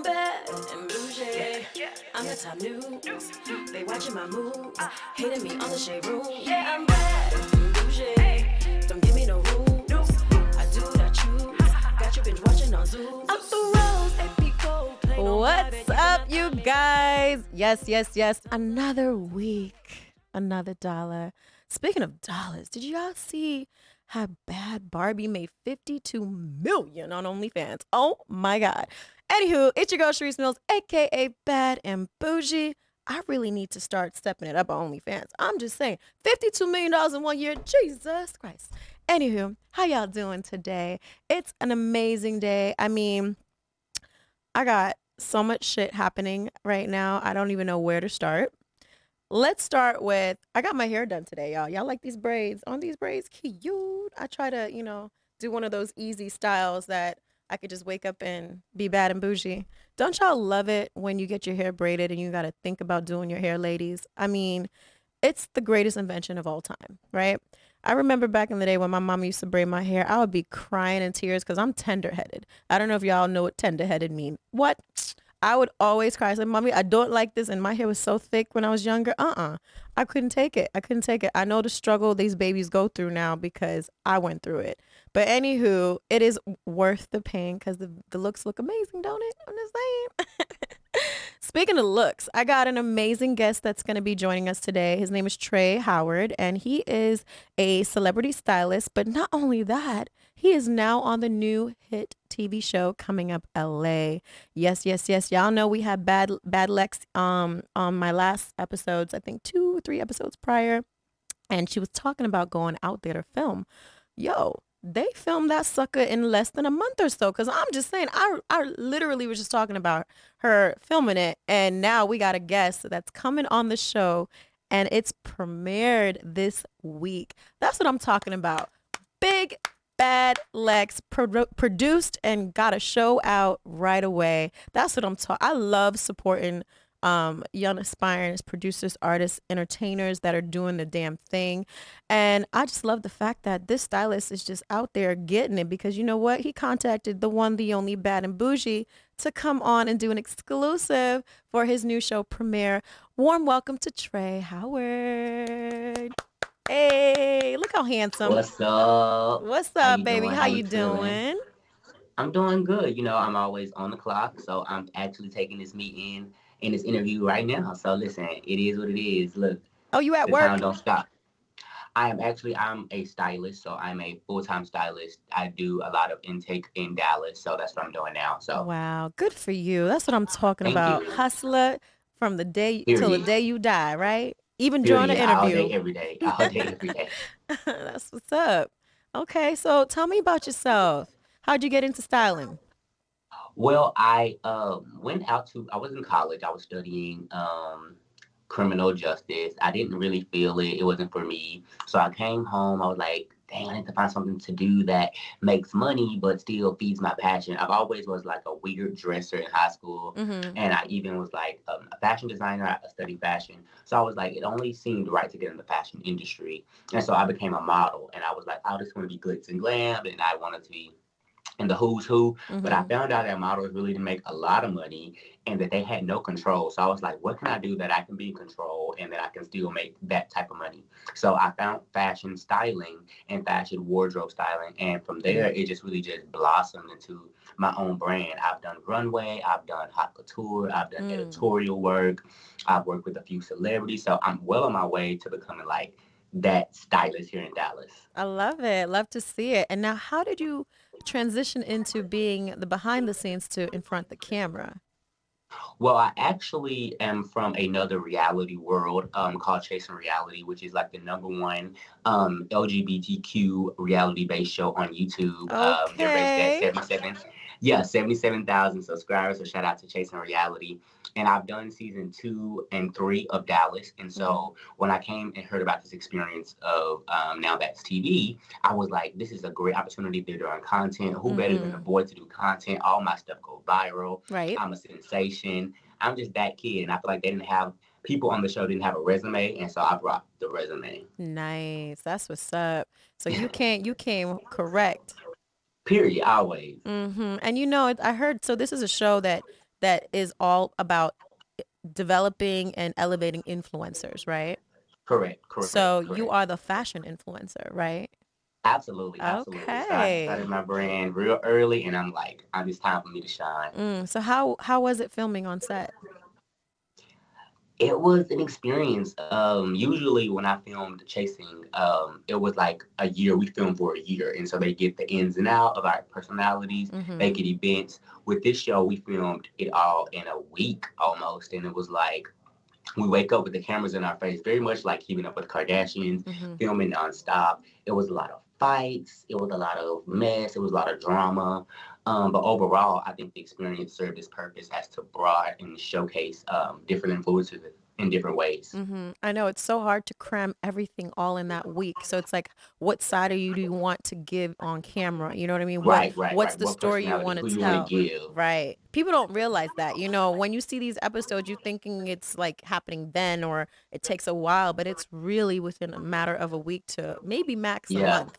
bad and bougie. I'm the top news. They watching my moves. Hating me on the shade room. Yeah, I'm bad and bougie. Don't give me no rules. I do what I choose. Got you binge watching on Zoom. Up the road, epico. What's up, you guys? Yes. Another week, another dollar. Speaking of dollars, did y'all see how bad Barbie made $52 million on OnlyFans? Oh my God. Anywho, it's your girl, Sharice Mills, aka Bad and Boujee. I really need to start stepping it up on OnlyFans. I'm just saying, $52 million in 1 year. Jesus Christ. Anywho, how y'all doing today? It's an amazing day. I mean, I got so much shit happening right now. I don't even know where to start. Let's start with, I got my hair done today, y'all. Y'all like these braids? Aren't these braids cute? I try to, do one of those easy styles that I could just wake up and be bad and bougie. Don't y'all love it when you get your hair braided and you got to think about doing your hair, ladies? I mean, it's the greatest invention of all time, right? I remember back in the day when my mom used to braid my hair, I would be crying in tears because I'm tender-headed. I don't know if y'all know what tender-headed mean. What? I would always cry. I said, Mommy, I don't like this. And my hair was so thick when I was younger. I couldn't take it. I know the struggle these babies go through now because I went through it. But anywho, it is worth the pain because the looks look amazing, don't it? I'm just saying. Speaking of looks, I got an amazing guest that's going to be joining us today. His name is Trey Howard, and he is a celebrity stylist. But not only that, he is now on the new hit TV show Coming Up LA. Yes. Y'all know we had Bad Lex on my last episodes, I think 2 or 3 episodes prior, and she was talking about going out there to film. Yo, they filmed that sucker in less than a month or so, because I'm just saying, I literally was just talking about her filming it, and now we got a guest that's coming on the show, and it's premiered this week. That's what I'm talking about. Big Bad Lex produced and got a show out right away. That's what I'm talking. I love supporting young aspiring producers, artists, entertainers that are doing the damn thing. And I just love the fact that this stylist is just out there getting it, because you know what? He contacted the one, the only Bad and Boujee to come on and do an exclusive for his new show premiere. Warm welcome to Trey Howard. Hey, look how handsome. What's up? What's How up, you baby? doing? How How you you feeling? doing? I'm doing good. I'm always on the clock, so I'm actually taking this meeting in this interview right now. So listen, it is what it is. Look, Oh, you at the time work? don't stop. I'm a stylist, so I'm a full-time stylist. I do a lot of intake in Dallas, so that's what I'm doing now. So Wow, good for you. That's what I'm talking thank about. you. Hustler from the day till the Period. day you die, right? Even during the Period. All day, interview. every day. All day, every day. That's what's up. Okay, so tell me about yourself. How'd you get into styling? Well, I went out to. I was in college. I was studying criminal justice. I didn't really feel it. It wasn't for me. So I came home. I was like, dang, I need to find something to do that makes money but still feeds my passion. I've always was like a weird dresser in high school. Mm-hmm. And I even was like a fashion designer. I studied fashion. So I was like, it only seemed right to get in the fashion industry. And so I became a model. And I was like, I just want to be glitz and glam. And I wanted to be in the who's who, but I Mm-hmm. found out that models really didn't make a lot of money and that they had no control. So I was like, what can I do that I can be in control and that I can still make that type of money? So I found fashion styling and fashion wardrobe styling. And from there, it just really just blossomed into my own brand. I've done runway, I've done haute couture, I've done Mm. editorial work, I've worked with a few celebrities. So I'm well on my way to becoming like that stylist here in Dallas. I love it. Love to see it. And now, how did you transition into being the behind the scenes to in front the camera? Well, I actually am from another reality world called Chasing Reality, which is like the number one LGBTQ reality-based show on YouTube. They're rated at Okay. 77,000 subscribers. So shout out to Chasing Reality. And I've done season 2 and 3 of Dallas. And Mm-hmm. so when I came and heard about this experience of Now That's TV, I was like, this is a great opportunity. They're doing content. Who better than a Mm-hmm. boy to do content? All my stuff go viral. Right. I'm a sensation. I'm just that kid. And I feel like they didn't have people on the show didn't have a resume. And so I brought the resume. Nice. That's what's up. So you came correct. Period. Always. And I heard, so this is a show that that is all about developing and elevating influencers, right? Correct, correct, So you correct. are the fashion influencer, right? Absolutely, absolutely. So I Okay. started my brand real early, and I'm like, it's time for me to shine. So how was it filming on set? It was an experience. Usually when I filmed Chasing, it was like a year. We filmed for a year, and so they get the ins and out of our personalities. They Mm-hmm. get events. With this show, we filmed it all in a week almost, and it was like we wake up with the cameras in our face, very much like Keeping Up with the Kardashians, Mm-hmm. filming nonstop. It was a lot of fights. It was a lot of mess. It was a lot of drama. But overall, I think the experience served its purpose as to broaden and showcase different influences in different ways. I know it's so hard to cram everything all in that week. So it's like, what side of you do you want to give on camera? You know what I mean? Right, right, What's right. the What story you personality? want Who to you want to tell? give? Right. People don't realize that. You know, when you see these episodes, you're thinking it's like happening then or it takes a while, but it's really within a matter of a week to maybe max a Yeah, month.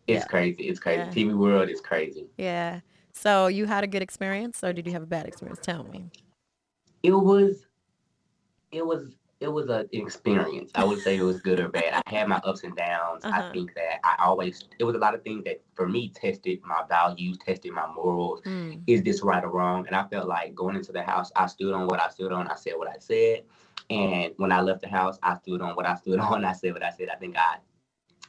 it's Yeah. crazy. It's crazy. Yeah. TV world is crazy. Yeah. So you had a good experience or did you have a bad experience? Tell me. It was an experience. I would say it was good or bad. I had my ups and downs. I Uh-huh. think that it was a lot of things that for me tested my values, tested my morals. Mm. Is this right or wrong? And I felt like going into the house, I stood on what I stood on. I said what I said. And when I left the house, I stood on what I stood on. I said what I said. I think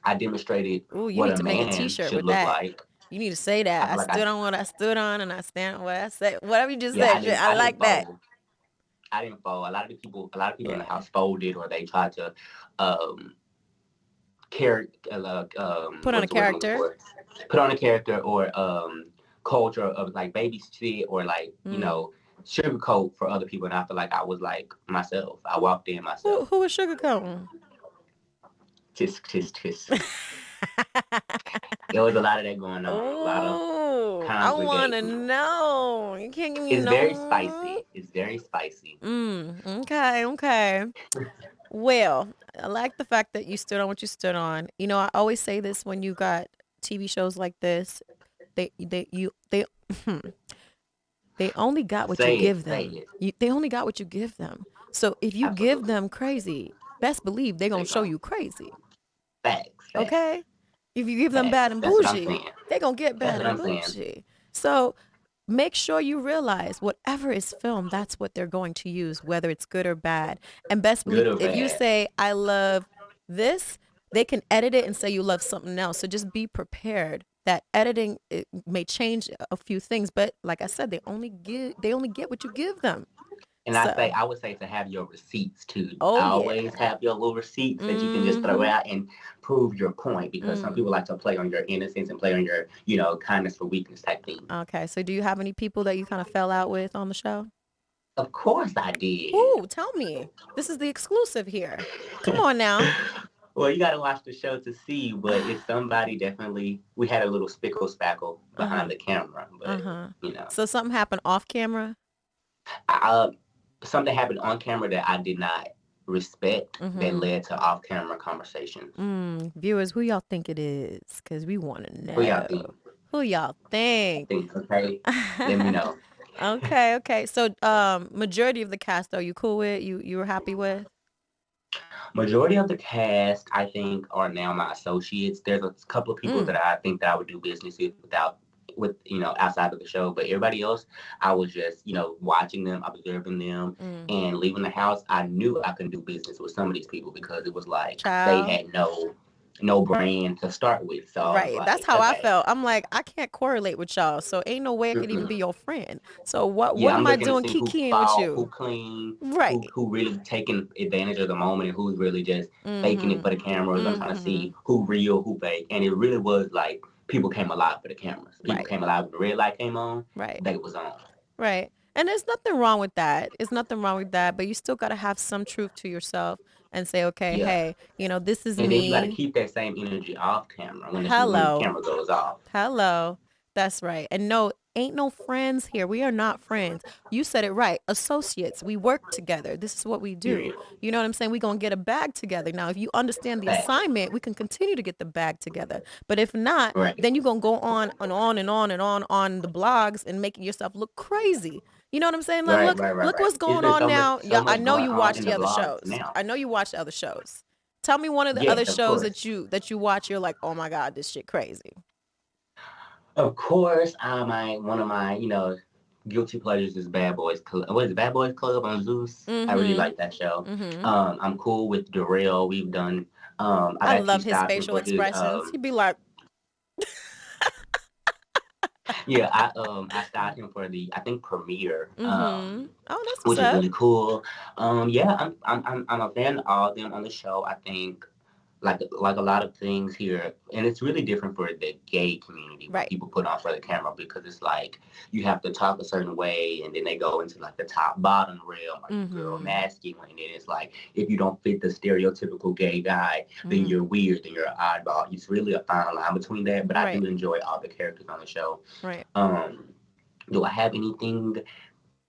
I demonstrated Ooh, what you a need to make a man t-shirt should with look that. like. You need to say I that. I feel like I stood on what I stood on and I stand on what I said. Whatever you just yeah, said. Shit, I I didn't like that. fold. I didn't fold. A lot of people in the Yeah. house folded or they tried to um character, Put on a what's the word I'm looking character. for? Put on a character or culture of like baby shit or like Mm. sugarcoat for other people, and I feel like I was like myself. I walked in Who myself. who was sugarcoating? Tisk tisk tisk. There was a lot of that going on. A lot of Oh, I want to conjugating. know. You can't give me It's very no. spicy. It's very spicy. Okay, okay. Well, I like the fact that you stood on what you stood on. You know, I always say this when you got TV shows like this. They they only got what you Say it. give Say them. it. They only got what you give them. So if you give Absolutely. them crazy, best believe they're gonna They show gone. you crazy. Facts. Facts. Okay? If you give them bad Facts. and That's what I'm bougie, saying. they're gonna get That's bad what and I'm saying. bougie. So make sure you realize whatever is filmed, that's what they're going to use, whether it's good or bad. And best believe Good or if you bad. say, I love this, they can edit it and say you love something else. So just be prepared that editing it may change a few things, but like I said, they only get what you give them. And So, I would say to have your receipts too. oh yeah. Always have your little receipts that you can just throw Mm-hmm. out and prove your point because some Mm. people like to play on your innocence and play on your, kindness for weakness type thing. Okay. So do you have any people that you kind of fell out with on the show? Of course I did. Ooh, tell me. This is the exclusive here. Come on now. Well, you got to watch the show to see, but it's somebody definitely. We had a little spickle spackle behind Uh-huh. the camera, but Uh-huh. you know, So something happened off camera? I, something happened on camera that I did not respect that Mm-hmm. led to off camera conversations. Viewers, who y'all think it is? Because we want to Who y'all know. think? Who y'all think? Think okay? Let me know. Okay, okay. So majority of the cast though, you cool with? You were happy with? Majority of the cast, I think, are now my associates. There's a couple of people Mm. that I think that I would do business with outside of the show, but everybody else, I was just watching them, observing them, Mm. and leaving the house. I knew I could do business with some of these people because it was like they Child. had no brand to start with. So I was Right. That's like, how I okay, felt. I'm like, I can't correlate with y'all. So ain't no way I could even mm-mm. be your friend. So what Yeah, I'm am I looking to doing see who kikiing with fall, you? who clean, Right. who really taking advantage of the moment, and who's really just faking it Mm-hmm. for the cameras. I'm trying to Mm-hmm. see who real, who fake, and it really was like people came alive for the cameras. People Right. came alive when the red light came on. Right. They was on. Right. And there's nothing wrong with that. There's nothing wrong with that. But you still got to have some truth to yourself and say, okay, Yeah, hey, this is and then you got to me. keep that same energy off camera when the Hello. camera goes off. Hello. That's right. And no, ain't no friends here. We are not friends. You said it right. Associates. We work together. This is what we do. Period. You know what I'm saying? We're going to get a bag together. Now, if you understand the Facts. assignment, we can continue to get the bag together. But if not, Right. then you're going to go on and on and on and on the blogs and making yourself look crazy. You know what I'm saying? Like, Right. look, Right. Right. look Right. what's Is going there on now. so Yeah, I much know going you on watch in the the other blogs shows. now? I know you watch the other shows. Tell me one of the Yes, other of shows course. that you watch. You're like, oh my God, this shit crazy. Of course, one of my, guilty pleasures is Bad Boys Club. What is it, Bad Boys Club on Zeus? I really Mm-hmm. like that show. Mm-hmm. I'm cool with Darrell. We've done. I've I actually love his stopped him facial for his. expressions. He'd be like, Yeah, I stopped him for the I think premiere. mm-hmm. Oh, that's what's Which is up. really cool. Yeah, I'm a fan of all of them on the show. I think like a lot of things here, and it's really different for the gay community what Right. people put on for the camera because it's like you have to talk a certain way, and then they go into like the top bottom realm, like the girl Mm-hmm. masculine, and then it's like if you don't fit the stereotypical gay guy, then Mm-hmm. you're weird, then you're an oddball. It's really a fine line between that, but I Right. do enjoy all the characters on the show. Right. Um, do I have anything?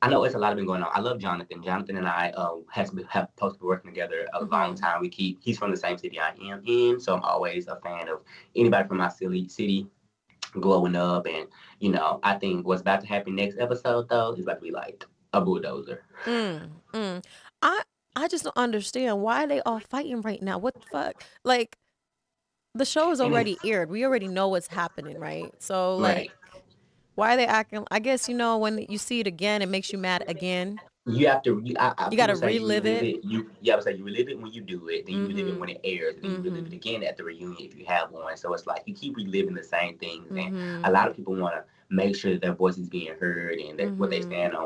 I know it's a lot of been going on. I love Jonathan. Jonathan and I have supposed to be working together a long Mm-hmm. time. He's from the same city I am in, so I'm always a fan of anybody from my city glowing up. And I think what's about to happen next episode though is about to be like a bulldozer. Mm. Mm. I I just don't understand why are they all fighting right now. What the fuck? Like the show is And already it's aired. We already know what's happening, right? So right. like, why are they acting? I guess when you see it again, it makes you mad again. You have to. You got People to say you relive relive it. it. You have to say you relive it when you do it, then you relive it Mm-hmm. when it airs, then you relive Mm-hmm. it again at the reunion if you have one. So it's like you keep reliving the same things, and Mm-hmm. a lot of people want to make sure that their voice is being heard and that Mm-hmm. what they stand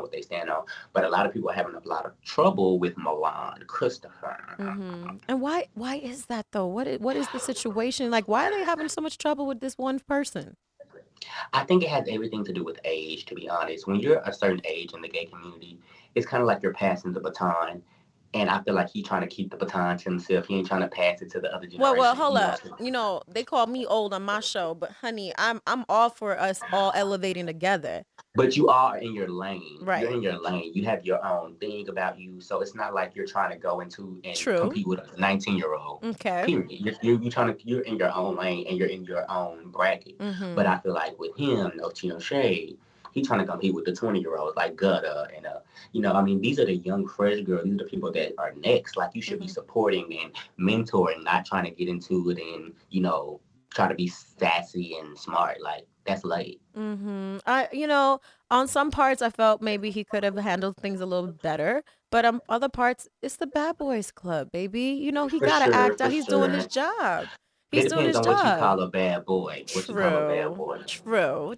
on. But a lot of people are having a lot of trouble with Milan Christopher. Mm-hmm. And why is that though? What is the situation? Like why are they having so much trouble with this one person? I think it has everything to do with age, to be honest. When you're a certain age in the gay community, it's kind of like you're passing the baton. And I feel like he's trying to keep the baton to himself. He ain't trying to pass it to the other Well, generation. hold He up. wants to. They call me old on my show, but honey, I'm all for us all elevating together. But you are in your lane. You're Right. in your lane. You have your own thing about you. So it's not like you're trying to go into and True. compete with a 19-year-old. Okay. Period. You're in your own lane and you're in your own bracket. But Mm-hmm. I feel like with him, no shade, he's trying to compete with the 20-year-olds like Gutta and I mean, these are the young fresh girls. These are the people that are next. Like you should be Mm-hmm. supporting and mentoring, not trying to get into it and try to be sassy and smart. Like that's late. Mm-hmm. On some parts I felt maybe he could have handled things a little better, but other parts it's the Bad Boys Club, baby. He For gotta sure, act out. for He's doing his sure. job. It He's doing depends his on what you job. call a bad boy. What you call a bad True. boy.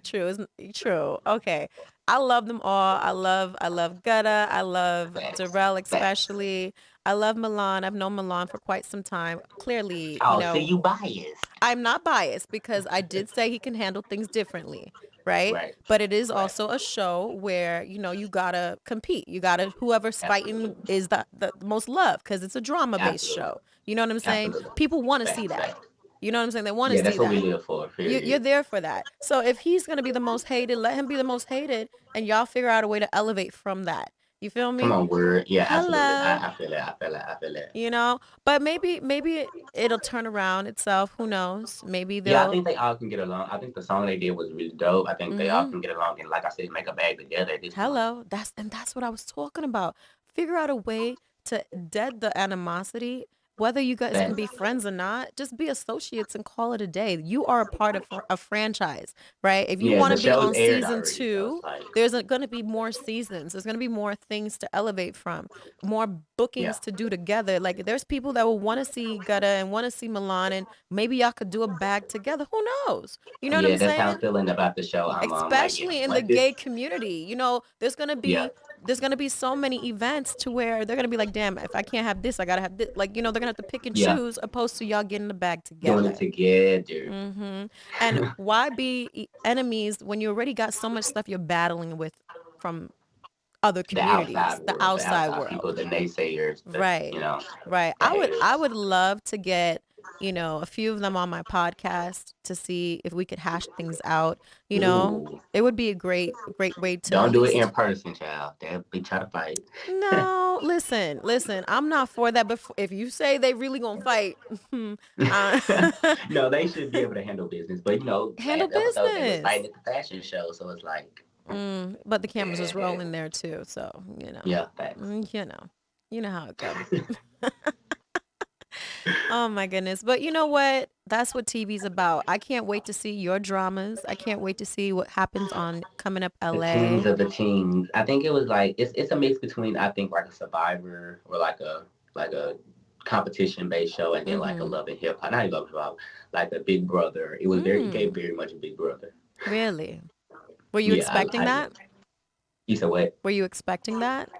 True. Okay. I love them all. I love Gutta. I love Facts. Darrell Facts. especially. I love Milan. I've known Milan for quite some time. Clearly, Oh, see, you biased. I'm not biased because I did say he can handle things differently, right? Right. But it is Right. also a show where, you gotta compete. You gotta, whoever's fighting Absolutely. is the most loved because it's a drama based Absolutely. show. You know what I'm saying? Absolutely. People want to see Facts. that. Facts. You know what I'm saying? They want to Yeah, see that's what we that. live for. You're Period. there for that. So if he's gonna be the most hated, let him be the most hated, and y'all figure out a way to elevate from that. You feel Come me? on, word. Yeah, absolutely. Hello. I feel it. I feel it. I feel it. But maybe it'll turn around itself. Who knows? Maybe Yeah, I they'll. think they all can get along. I think the song they did was really dope. I think they all Mm-hmm. can get along and, like I said, make a bag together at this point. Hello. That's what I was talking about. Figure out a way to dead the animosity. Whether you guys can be Facts. friends or not, just be associates and call it a day. You are a part of a franchise, right? If you Yeah, want the to be show's on aired season already, so two, it's like, there's going to be more seasons. There's going to be more things to elevate from, more yeah. bookings to do together. Like there's people that will want to see Gutta and want to see Milan, and maybe y'all could do a bag together. Who knows? You know what I'm Yeah, that's how I'm saying? feeling about the show. I'm like, yeah, Especially in the like this. gay community, there's gonna Yeah. be so many events to where they're gonna be like, damn, if I can't have this, I gotta have this. Like, they're gonna have to pick and Yeah. choose, opposed to y'all getting the bag Doing it together. together. And why be enemies when you already got so much stuff you're battling with from other The outside communities, the world, the outside outside world? people, the naysayers, Right. Right. the haters. I would love to get a few of them on my podcast to see if we could hash things out. Ooh, It would be a great way to at don't do it in least. person, child. They'll be trying to fight. No, listen. I'm not for that. But if you say they really gonna fight, uh, No, they should be able to handle business. But handle last episode they was business. fighting at the fashion show, so it's like, But the cameras was eh, rolling there too, so yeah, facts. you know how it go. Oh my goodness. But you know what? That's what TV's about. I can't wait to see your dramas. I can't wait to see what happens on Coming Up The teams LA. of the teams. I think it was like it's a mix between I think like a Survivor or like a competition based show and then like a Mm-hmm. Love and Hip Hop. Not even Love and Hip Hop, like a Big Brother. It gave Mm, very much a Big Brother. really? Were you Yeah, expecting that? you said what? Were you expecting that?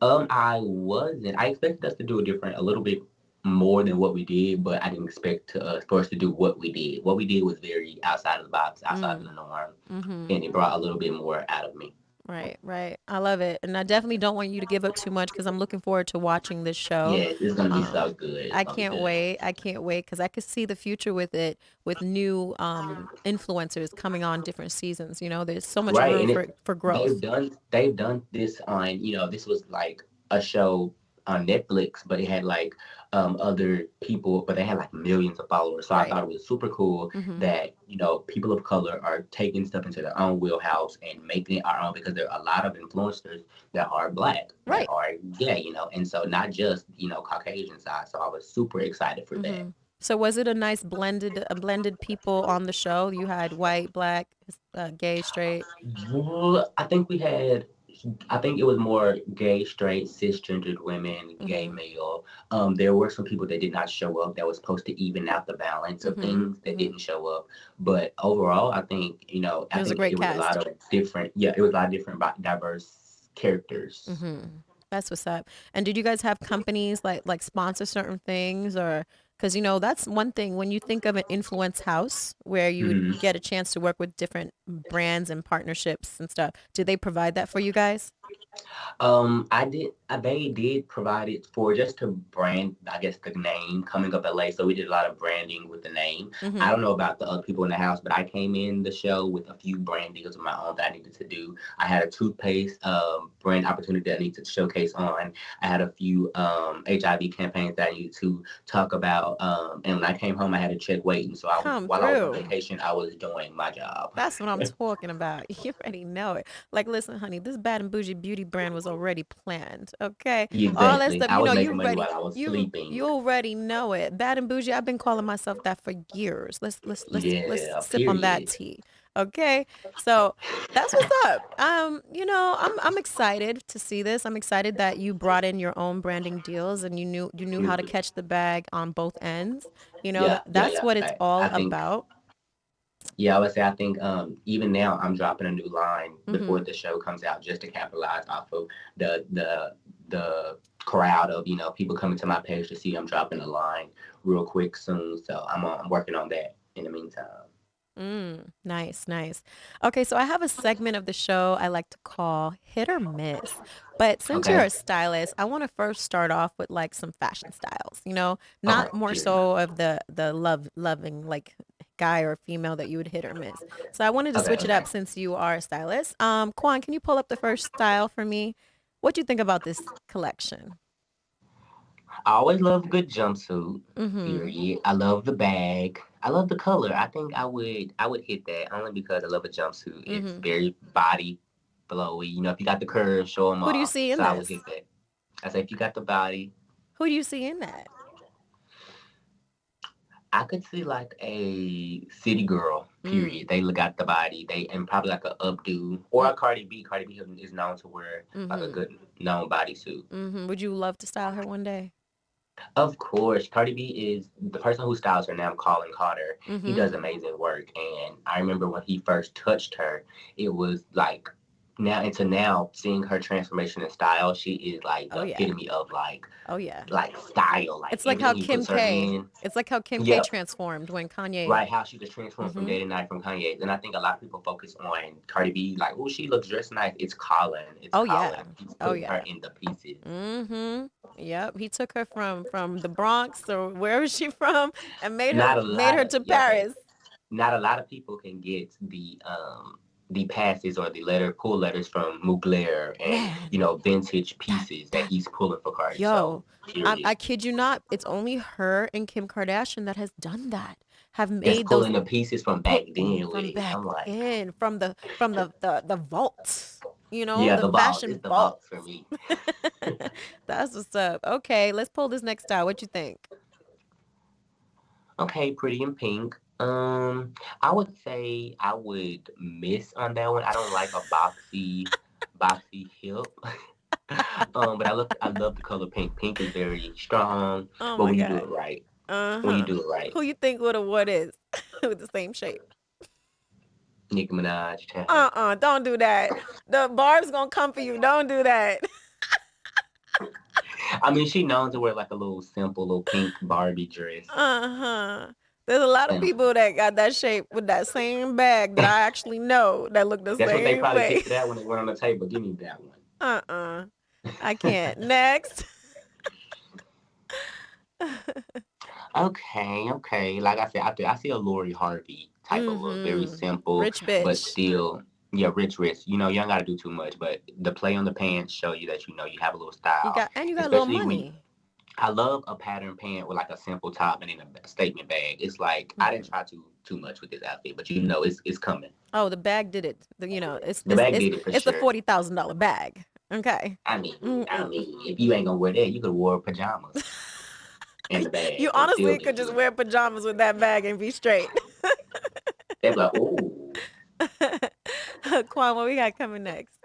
I wasn't. I expected us to do a little bit more than what we did, but I didn't expect for us to do what we did. What we did was very outside of the box, outside of Mm, the norm, mm-hmm. and it brought a little bit more out of me. Right. I love it. And I definitely don't want you to give up too much because I'm looking forward to watching this show. Yeah, it's gonna be Um, so good. It's I gonna be can't good. wait. I can't wait because I could see the future with it, with new influencers coming on different seasons. There's so much Right, room and for growth. they've done this on this was like a show on Netflix, but it had like other people, but they had like millions of followers. So I Right. thought it was super cool Mm-hmm. that people of color are taking stuff into their own wheelhouse and making it our own because there are a lot of influencers that are black, that Right. are gay, and so not just Caucasian side. So I was super excited for that. Mm-hmm. So was it a nice blended people on the show? You had white, black, gay, straight. Well, I think it was more gay, straight, cisgendered women, gay Mm-hmm. male. There were some people that did not show up that was supposed to even out the balance of Mm-hmm. things that Mm-hmm. didn't show up. But overall, It I was a think great it was a lot cast. of different, it was a lot of different diverse characters. Mm-hmm. That's what's up. And did you guys have companies like sponsor certain things, or because that's one thing when you think of an influence house where you would Mhm. get a chance to work with different brands and partnerships and stuff. Did they provide that for you guys? I did. They did provide it for just to brand, I guess, the name Coming Up LA. So we did a lot of branding with the name. I Mm-hmm. don't know about the other people in the house, but I came in the show with a few brand deals of my own that I needed to do. I had a toothpaste brand opportunity that I needed to showcase on. I had a few HIV campaigns that I needed to talk about. And when I came home, I had a check waiting. So Come while I was on through. vacation, I was doing my job. That's what I'm talking about. You already know it. Like, listen, honey, this Bad and Bougie beauty brand was already planned. Okay, all that Exactly. stuff. I was You making money ready? while I was You sleeping. already know it. Bad and Bougie. I've been calling myself that for years. Let's Yeah, sip on that period. tea. Okay, so that's what's up. I'm excited to see this. I'm excited that you brought in your own branding deals and you knew how to Mhm. catch the bag on both ends. Yeah, yeah, That's yeah. what it's Facts. all I think, about. yeah, I would say I think even now I'm dropping a new line before Mm-hmm. the show comes out just to capitalize off of the crowd of people coming to my page to see I'm dropping a line real quick soon. So I'm working on that in the meantime. Nice. Okay, so I have a segment of the show I like to call hit or miss. But since you're Okay. a stylist, I want to first start off with like some fashion styles, Okay. not more Period. so of the loving like guy or female that you would hit or miss. So I wanted to Okay. switch it Okay. up since you are a stylist. Kwan, can you pull up the first style for me? What do you think about this collection? I always love a good jumpsuit. Mm-hmm. Period. I love the bag. I love the color. I think I would hit that only because I love a jumpsuit. It's Mm-hmm. very body flowy. If you got the curves, show them Who do you off. see in So I would this? hit that. I say if you got the body, Who do you see in that? I could see like a city girl. Mm. Period. They got the body. They and probably like a updo or a Cardi B. Cardi B is known to wear like a Mm-hmm. good known bodysuit. Mm-hmm. Would you love to style her one day? Of course, Cardi B is the person who styles her now, Colin Carter. He Mm-hmm. does amazing work. And I remember when he first touched her, it was like now seeing her transformation in style, she is like Oh the yeah. epitome of Oh yeah. like style, like It's like how everything he Kim puts her K. in. It's like how Kim K Yep. transformed when Kanye. Right, how she just transformed from Mhm. day to night from Kanye. And I think a lot of people focus on Cardi B, like, oh, she looks dressed nice. It's Colin. It's Oh Colin. yeah. He's Oh putting her yeah. in the pieces. Mhm. Yep. He took her from the Bronx or where is she from, and Not a made lot her of to yeah, okay. Paris. Not a lot of people can get the passes or the pull letters from Mugler and Man, vintage that pieces that that he's pulling for Cardi. So yo, period. I kid you not. It's only her and Kim Kardashian that has done that. Have That's made those pulling the pieces from back then with from it. back I'm like, then, from the vaults. yeah, The the vault. It's fashion the vault. vault for me. That's what's up. Okay, let's pull this next style. What you think? Okay, Pretty in Pink. I would say I would miss on that one. I don't like a boxy hip. But I love the color pink. Pink is very strong, Oh but my when you do god. it right, when you Uh-huh. do it right, Who you think would have what is with the same shape? Nicki Minaj, child. Uh-uh. Don't do that. The barb's gonna come for you. Don't do that. I mean, she known to wear like a little simple little pink Barbie dress. Uh-huh. There's a lot of Simple. people that got that shape with that same bag that I actually know that look the That's what they same probably way. picked that when it went on the table. Give me that one. Uh-uh. I can't. Next. Okay, okay. Like I said, I see a Lori Harvey type of look, very Mm-hmm. simple, Rich but bitch. still, yeah, rich. You know, you don't gotta do too much, but the play on the pants show you that you have a little style, You got a little especially when money. I love a pattern pant with like a simple top and then a statement bag. It's like I didn't Hmm. try too much with this outfit, but it's coming. Oh, the bag did it. The bag did it for It's the sure. $40,000 bag. Okay. I mean, I Mm-mm. mean, if you ain't gonna wear that, you could wear pajamas in the You bag and still honestly be could just good. wear pajamas with that bag and be straight. They be like, ooh. Quan, what we got coming next?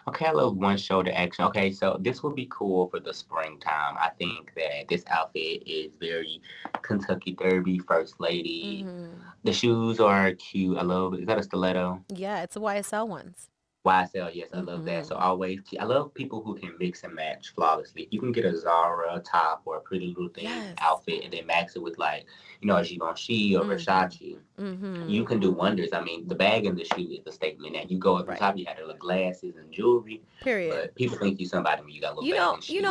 Okay, I love one shoulder action. Okay, so this would be cool for the springtime. I think that this outfit is very Kentucky Derby, First Lady. Hmm. The shoes are cute. I love. Is that a stiletto? Yeah, it's the YSL ones. YSL, yes, I love that. So Hmm. I love people who can mix and match flawlessly. If you can get a Zara top or a Pretty Little Thing Yes. outfit and then max it with like, a Givenchy or Hmm. Versace, you Hmm. can do wonders. I mean, the bag and the shoe is the statement. And you go up the Right. top, you had the glasses and jewelry, Period. but people think you somebody when you got a little bag and shoes.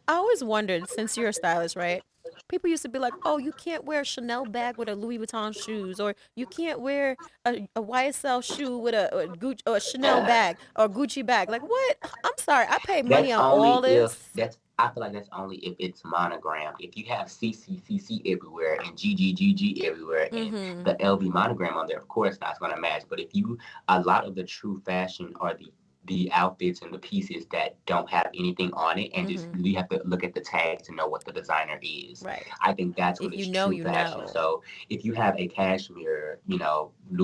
I always wondered, since you're a stylist, right? People used to be like, "Oh, you can't wear a Chanel bag with a Louis Vuitton shoes, or you can't wear a YSL shoe with a Gucci or a Chanel bag or Gucci bag." Like, what? I'm sorry, I paid money That's on only all if this. that's I feel like that's only if it's monogrammed. If you have CCCC everywhere and GGGG everywhere and Mm-hmm. the LV monogram on there, of course that's going to match. But if you a lot of the true fashion are the outfits and the pieces that don't have anything on it and just Mm-hmm. you have to look at the tag to know what the designer is. Right. I think that's when If you it's know, true you fashion. know. So if you have a cashmere, Louis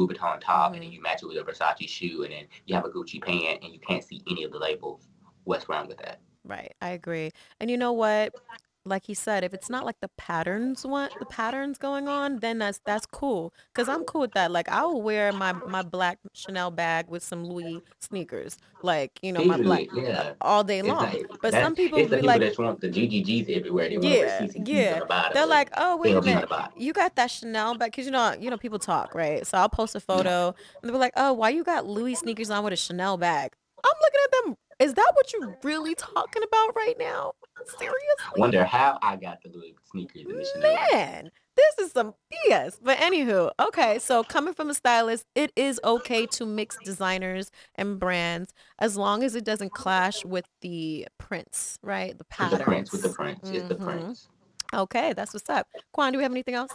Vuitton top and then Mm-hmm. you match it with a Versace shoe and then you have a Gucci pant and you can't see any of the labels, what's wrong with that? Right. I agree. And you know what? Like he said, if it's not like the patterns going on, then that's cool. Cause I'm cool with that. Like I will wear my black Chanel bag with some Louis sneakers, like my black Period. Yeah. all day It's not long. But some that people it's would the be people like, that want the GGGs everywhere. They want to wear yeah, CCCs on yeah. the bottom They're and like, oh, wait a LV on minute. the bottom. You got that Chanel bag? Because people talk, right? So I'll post a Yeah. photo and they're like, oh, why you got Louis sneakers on with a Chanel bag? I'm looking at them. Is that what you really talking about right now? Seriously? Wonder how I got the Louis sneakers and the Chanel bag. Man, this is some BS. But anywho, okay. So coming from a stylist, it is okay to mix designers and brands as long as it doesn't clash with the prints, right? The With the patterns. prints. It's the Mm-hmm. prints. Okay, that's what's up. Quan, do we have anything else?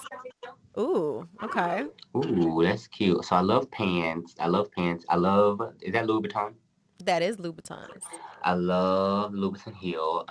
Ooh, okay. Ooh, that's cute. So I love pants. I love pants. I love is that Louis Vuitton? That is Louboutins. I love Louboutin Hill,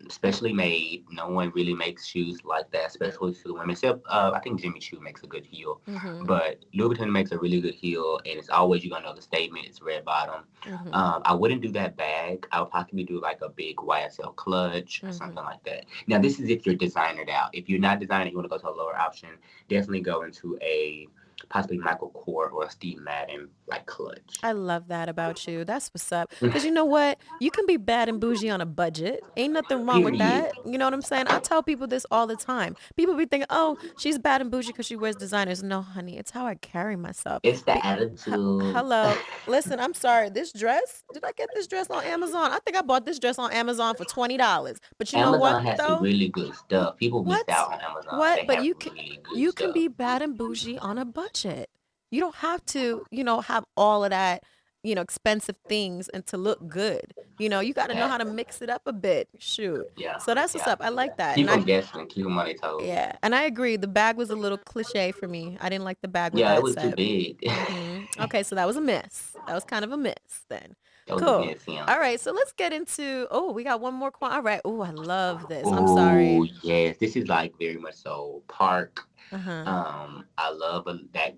especially made. No one really makes shoes like that, especially for the women. Except I think Jimmy Choo makes a good heel, Mm-hmm. but Louboutin makes a really good heel, and it's always you're gonna know the statement. It's red bottom. Mm-hmm. I wouldn't do that bag. I would possibly do like a big YSL clutch or Mm-hmm. something like that. Now this is if you're designered out. If you're not designer, you want to go to a lower option. Definitely go into a possibly Michael Kors or Steve Madden, like clutch. I love that about you. That's what's up. Because you know what? You can be bad and bougie on a budget. Ain't nothing wrong with Period. that. You know what I'm saying? I tell people this all the time. People be thinking, oh, she's bad and bougie because she wears designers. No, honey, it's how I carry myself. It's the Be- attitude. Hello. Listen, I'm sorry. This dress, did I get this dress on Amazon? I think I bought this dress on Amazon for $20. But you know what, Amazon has some though? really good stuff. People miss What? out on Amazon. What? They But have you can really good you can stuff. be bad and bougie on a budget. You don't have to, have all of that, expensive things and to look good. You got to know how to Exactly. mix it up a bit. Shoot. Yeah, So that's what's yeah, up. I like yeah. that. Keep And I them guessing. Keep them on their toes. yeah, and I agree. The bag was a little cliche for me. I didn't like the bag with Yeah, it that was too set. big. Okay, so that was a miss. That was kind of a miss then. That was a Cool. miss, yeah. All right, so let's get into. Oh, we got one more. All right. Oh, I love this. I'm Oh sorry. yes, this is like very much so Park. Uh huh. I love that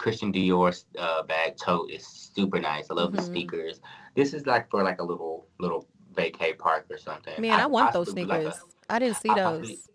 Christian Dior bag tote is super nice. I love the hmm sneakers. This is like for like a little vacay park or something. Man, I I could want those possibly do like sneakers. a. I didn't see I possibly. those.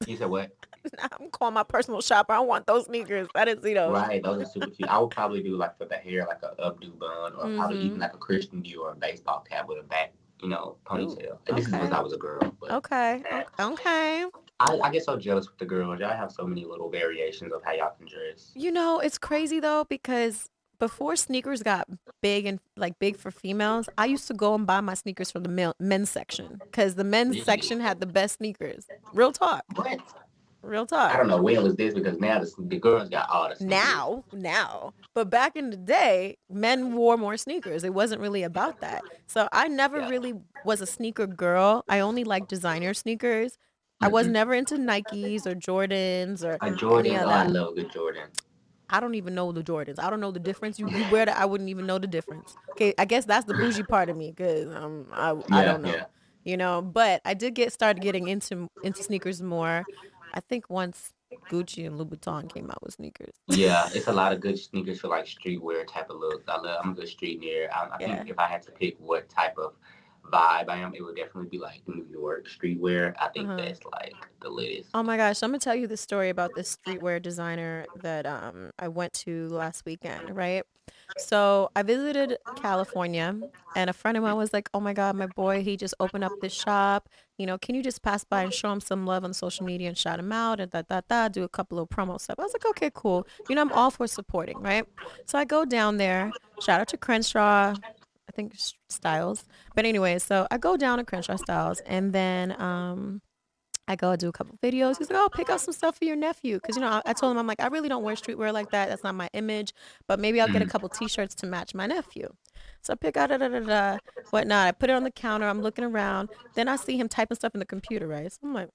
You said what? I'm calling my personal shopper. I want those sneakers. I didn't see those. Right, those are super cute. I would probably do like for the hair, like a updo bun, or probably even Mm-hmm. like a Christian Dior baseball cap with a back, Ooh, ponytail. And this is when okay. I was a girl, but Okay. eh. Okay. I get so jealous with the girls. Y'all have so many little variations of how y'all can dress. It's crazy though because before sneakers got big and like big for females, I used to go and buy my sneakers from the men's section because the men's Really? section had the best sneakers. Real talk. What? Real I talk. don't know when was this because now the girls got all the sneakers. Now. But back in the day, men wore more sneakers. It wasn't really about that. So I never Yeah. really was a sneaker girl. I only liked designer sneakers. I was Mm-hmm. never into Nikes or Jordans or A any Jordan. of Oh, I that. love a good Jordan. I don't even know the Jordans. I don't know the difference. You wear that, I wouldn't even know the difference. Okay, I guess that's the bougie part of me because I Yeah, don't know, yeah, But I did started getting into sneakers more. I think once Gucci and Louboutin came out with sneakers. yeah. It's a lot of good sneakers for like streetwear type of looks. I'm a good streetwear. I think Yeah. if I had to pick what type of vibe I am, it would definitely be like New York streetwear. I think Uh-huh. that's like the latest. Oh my gosh, I'm gonna tell you the story about this streetwear designer that I went to last weekend, right? So I visited California and a friend of mine was like, "Oh my God, my boy, he just opened up this shop. Can you just pass by and show him some love on social media and shout him out and do a couple of promo stuff." I was like, "Okay, cool. I'm all for supporting, right?" So I go down there, shout out to Crenshaw, I think Styles. But anyway, so I go down to Crenshaw Styles and then I go do a couple videos. He's like, "Oh, pick up some stuff for your nephew." Because, I told him, I'm like, I really don't wear streetwear like that. That's not my image. But maybe I'll get a Mm. couple t-shirts to match my nephew. So I pick out, whatnot. I put it on the counter. I'm looking around. Then I see him typing stuff in the computer, right? So I'm like,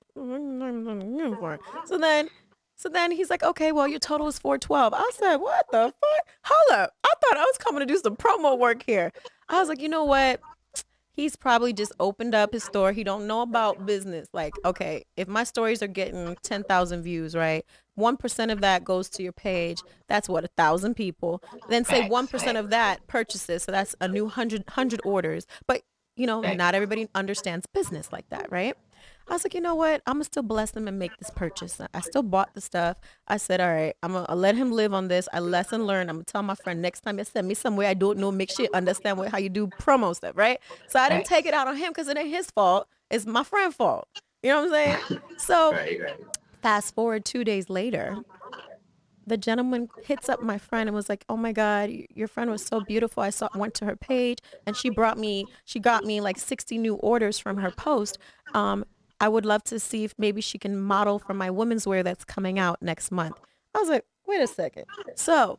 so then, so then he's like, "Okay, well, your total is 412." I said, "What the fuck? Hold up. I thought I was coming to do some promo work here." I was like, "You know what? He's probably just opened up his store. He don't know about business. Like, okay, if my stories are getting 10,000 views, right? 1% of that goes to your page. That's what, 1,000 people. Then say Facts, 1% of that purchases. So that's a new 100 orders. But, not facts. everybody understands business like that, right? I was like, you know what? I'm going to still bless them and make this purchase. I still bought the stuff. I said, all right, I'm going to let him live on this. I lesson learned. I'm going to tell my friend next time you send me somewhere I don't know, make sure you understand how you do promo stuff, right? So I didn't take it Facts. out on him because it ain't his fault. It's my friend's fault. You know what I'm saying? So Right, right. fast forward 2 days later, the gentleman hits up my friend and was like, "Oh my God, your friend was so beautiful. Went to her page and she got me like 60 new orders from her post. I would love to see if maybe she can model for my women's wear that's coming out next month." I was like, wait a second. So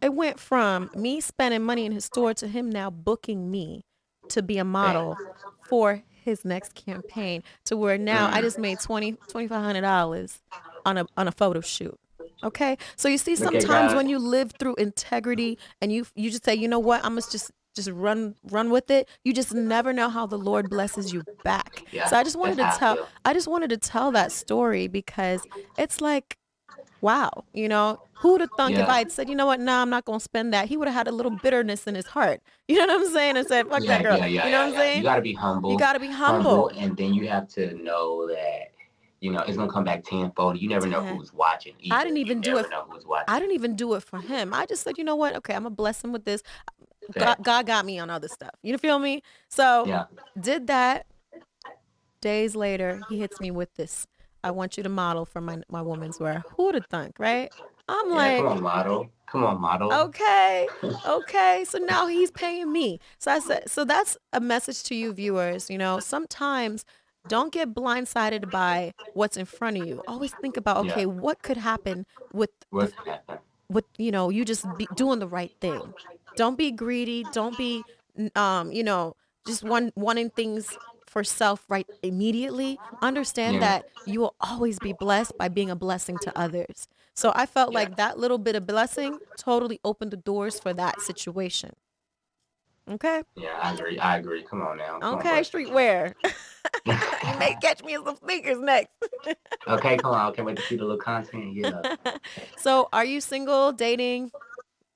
it went from me spending money in his store to him now booking me to be a Facts. model for his next campaign to where now I Mm. just made $2,500 on a photo shoot. Okay. So you see Look at sometimes God. when you live through integrity and you just say, "You know what, I must just run with it," you just never know how the Lord blesses you back. Yeah, So that's how I feel. I just wanted to tell that story because it's like, wow, who would have thunk if Yeah, I had said, "You know what, nah, I'm not going to spend that." He would have had a little bitterness in his heart. You know what I'm saying? And said, "Fuck that yeah, girl." yeah, yeah, You know yeah, what I'm yeah. You saying? got to be You humble, got to be humble. and then you have to know that it's gonna come back tenfold. You never know who's watching I either. didn't You even do never it. know who's I watching. didn't even do it for him. I just said, you know what? Okay, I'm gonna bless him with this. God, Facts. God got me on other stuff. You feel me? So Yeah. did that. Days later, he hits me with this. I want you to model for my woman's wear. Who'd have thunk, right? I'm Yeah. Come like, on, model. Come on, model. okay, okay. So now he's paying me. So I said, so that's a message to you viewers. Sometimes don't get blindsided by what's in front of you. Always think about, Yeah. okay, what could happen with the What happened? with you just be doing the right thing. Don't be greedy. Don't be just wanting things for self right immediately. Understand Yeah. that you will always be blessed by being a blessing to others. So I felt Yeah. like that little bit of blessing totally opened the doors for that situation. Okay. Yeah. I agree. I agree. Come on now. Come on, Okay, bro. streetwear. You may catch me in some sneakers next. Okay. Come on. I can't wait to see the little content. Yeah. So are you single, dating?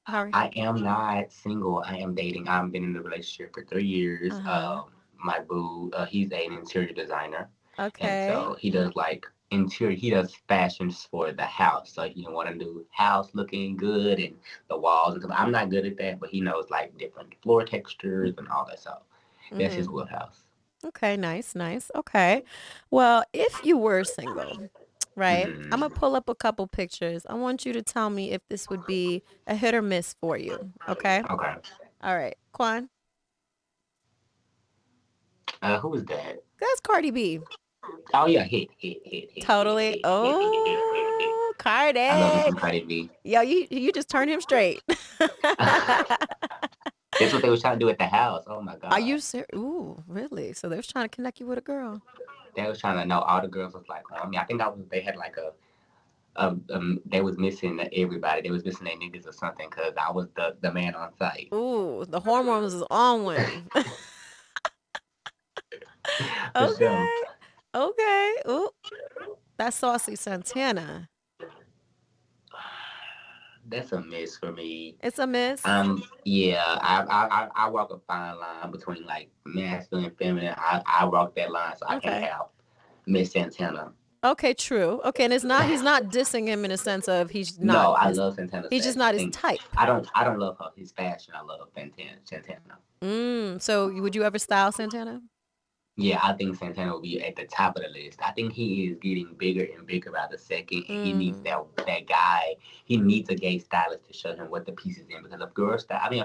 How are I am not single. I am dating. I've been in a relationship for 3 years. Uh-huh. My boo, he's an interior designer, and Okay. so he does like interior. He does fashions for the house. So you want to do house looking good and the walls and stuff. I'm not good at that, but he knows like different floor textures and all that. So that's his Mm-hmm. wheelhouse. Okay, nice, nice. Okay. Well, if you were single, right? I'm Hmm. gonna pull up a couple pictures. I want you to tell me if this would be a hit or miss for you. Okay? Okay. All right. Quan, Who is that? that's Cardi B. Oh yeah, hit. Totally. Hit. Oh, I love me Cardi. some Cardi B. Yo, you just turned him straight. That's what they was trying to do at the house. Oh my Are god. you serious? Ooh, really? So they was trying to connect you with a girl. They was trying to know all the girls was like on me. I think they had like they was missing everybody. They was missing their niggas or something because I was the man on site. Ooh, the hormones is on one. For sure. Okay. Okay. Ooh, that's Saucy Santana. That's a miss for me. It's a miss. Yeah, I walk a fine line between like masculine and feminine. I walk that line, so I can't Okay. have Miss Santana. Okay, true. Okay, and he's not dissing him in a sense of No, I love Santana's he's just fashion. not his type. I don't love his fashion. I love Santana. So would you ever style Santana? Yeah, I think Santana will be at the top of the list. I think he is getting bigger and bigger by the second, and he needs Mm. that guy. He needs a gay stylist to show him what the piece is in. Because a girl style, I mean,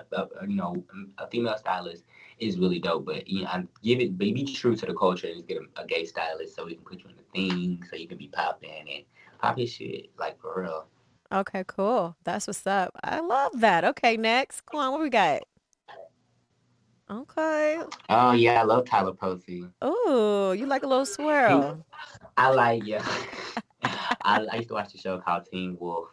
a female stylist is really dope. But be true to the culture and just get a gay stylist so he can put you in the thing, so you can be popping and pop his shit like for real. Okay, cool. That's what's up. I love that. Okay, next. Come on, what we got? Okay. Oh yeah, I love Tyler Posey. Oh, you like a little He, swirl. I like yeah. I used to watch the show called Teen Wolf.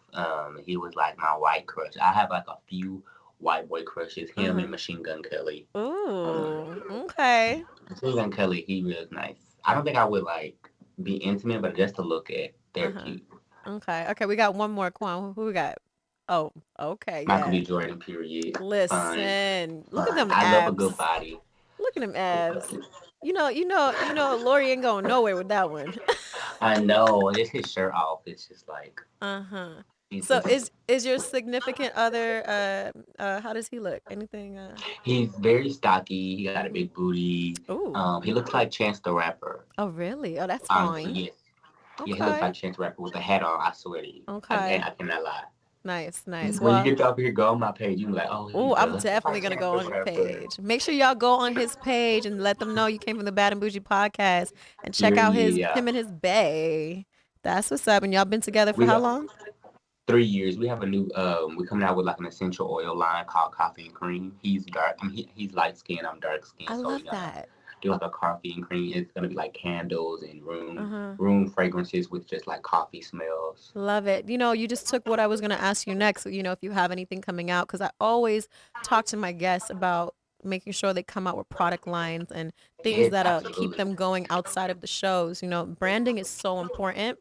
He was like my white crush. I have like a few white boy crushes. Him Uh-huh. and Machine Gun Kelly. Ooh, okay. Machine Gun Kelly, he really nice. I don't think I would like be intimate, but just to look at, they're Uh-huh. cute. Okay. Okay, we got one more. Quan, who we got? Oh, okay, Michael yeah. B. Jordan, period. Fun, Listen, look at fun. them I love a good abs. body. Look at them abs. Lori ain't going nowhere with that one. I know. Just his shirt off. It's just like Uh-huh. he's So just is your significant other how does he look? Anything he's very stocky. He got a mhm. big booty. Ooh. He looks like Chance the Rapper. Oh, really? Oh, that's Honestly, fine. yes. Yeah, he looks Okay. like Chance the Rapper with a hat on. I swear to you. And Okay. I cannot lie. Nice, nice. When you Well, get off here, go on my page. You be like, oh, he oh, I'm does look definitely like gonna Chance go the on your Rapper. page. Make sure y'all go on his page and let them know you came from the Bad and Bougie podcast and check out Yeah. him and his bae. That's what's up. And y'all been together for We how got long? 3 years. We have a new we're coming out with like an essential oil line called Coffee and Cream. He's dark. I mean, he's light skinned. I'm dark skinned. I So love we're gonna that. do like a coffee and cream. It's gonna be like candles and Uh-huh. room fragrances with just like coffee smells. Love it. You just took what I was going to ask you next, if you have anything coming out, because I always talk to my guests about making sure they come out with product lines and things Yes, that keep absolutely. them going outside of the shows. Branding is so important,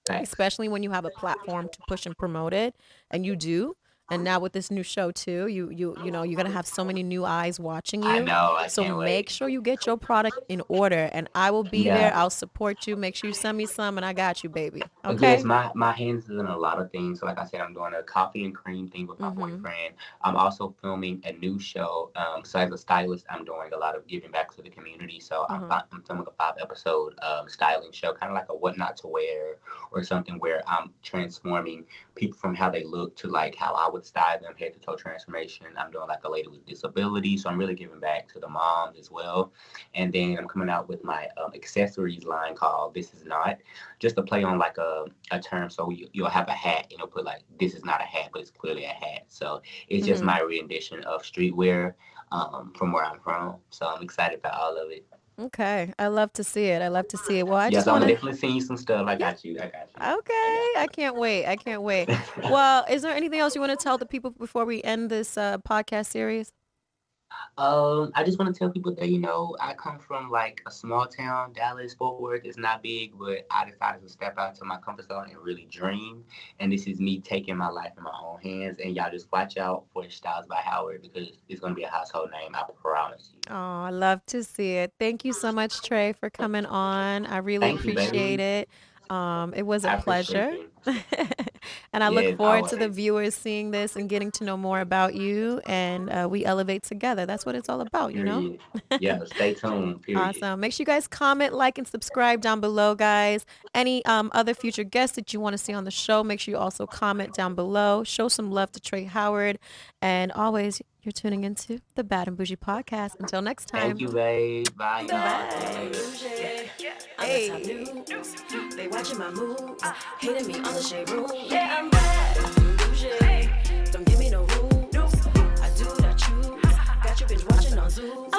Facts. especially when you have a platform to push and promote it, and you do. And now with this new show too, you know, you're gonna have so many new eyes watching I you. know. I So can't make wait. sure you get your product in order, and I will be there. Yeah. I'll support you. Make sure you send me some, and I got you, baby. Yes, Okay? my hands is in a lot of things. So like I said, I'm doing a coffee and cream thing with my Mm-hmm. boyfriend. I'm also filming a new show. So as a stylist, I'm doing a lot of giving back to the community. So Uh-huh. I'm filming a 5 episode styling show, kind of like a what not to wear or something where I'm transforming people from how they look to like how I would style them, head to toe transformation. I'm doing like a lady with disability. So I'm really giving back to the moms as well. And then I'm coming out with my accessories line called This Is Not, just to play on like a term. So you'll have a hat and you'll put like, this is not a hat, but it's clearly a hat. So it's just Mm-hmm. my rendition of streetwear from where I'm from. So I'm excited about all of it. Okay. I love to see it. I love to see it. Well, I Yeah, just so I'm want gonna to. definitely send you some stuff. I Yeah. got you. I got you. Okay. I can't wait. I can't wait. I got you. Well, is there anything else you want to tell the people before we end this podcast series? I just want to tell people that, I come from like a small town, Dallas, Fort Worth. It's not big, but I decided to step out to my comfort zone and really dream. And this is me taking my life in my own hands. And y'all just watch out for Styles by Howard because it's going to be a household name. I promise you. Oh, I love to see it. Thank you so much, Trey, for coming on. I really Thank you, appreciate baby. it. It was a I appreciate pleasure. you. And I look Yes, forward to the always. viewers seeing this and getting to know more about you. And we elevate together. That's what it's all about, you know? Period. Yeah, stay tuned. Period. Awesome. Make sure you guys comment, like, and subscribe down below, guys. Any other future guests that you want to see on the show, make sure you also comment down below. Show some love to Trey Howard. And always, you're tuning into the Bad and Boujee Podcast. Until next Thank time. you, babe. Bye, y'all. Bye. Boujee. I'm Hey. the top new. They watching my moves, hating me on the shade room. Yeah, I'm bad. Boujee. Don't give me no rules. I do what I choose. Got your bitch watching on Zoom.